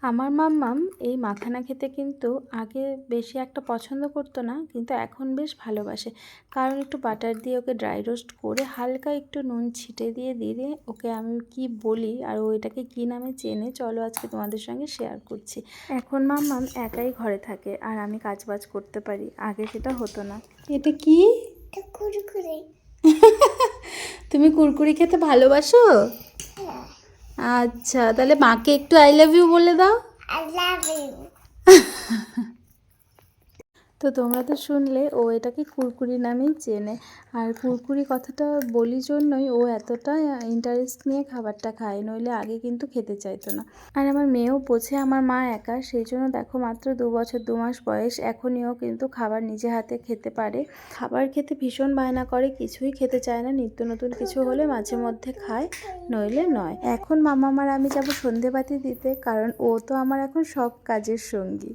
আমার মাম্মাম এই মাখানা খেতে কিন্তু আগে বেশি একটা পছন্দ করতো না, কিন্তু এখন বেশ ভালোবাসে। কারণ একটু বাটার দিয়ে ওকে ড্রাই রোস্ট করে হালকা একটু নুন ছিটে দিয়ে দিলে ওকে আমি কি বলি আর ও এটাকে কী নামে চেনে, চলো আজকে তোমাদের সঙ্গে শেয়ার করছি। এখন মাম্মাম একাই ঘরে থাকে আর আমি কাজবাজ করতে পারি, আগে সেটা হতো না। এটা কি? কুরকুরে। তুমি কুরকুরি খেতে ভালোবাসো? আচ্ছা, তাহলে মাকে একটু আই লাভ ইউ বলে দাও। I love you. তো তোমরা তো শুনলে ও এটাকে কুরকুরি নামেই চেনে, আর কুরকুরি কথাটা বলি জন্যই ও এতটা ইন্টারেস্ট নিয়ে খাবারটা খায়, নইলে আগে কিন্তু খেতে চাইতো না। আর আমার মেয়েও বোঝে আমার মা একা, সেই জন্য দেখো মাত্র 2 বছর 2 মাস বয়স, এখনই ও কিন্তু খাবার নিজে হাতে খেতে পারে। খাবার খেতে ভীষণ বায়না করে, কিছুই খেতে চায় না, নিত্য নতুন কিছু হলে মাঝে মধ্যে খায়, নইলে নয়। এখন মামামার আমি যাব সন্ধেবাতি দিতে, কারণ ও তো আমার এখন সব কাজের সঙ্গী।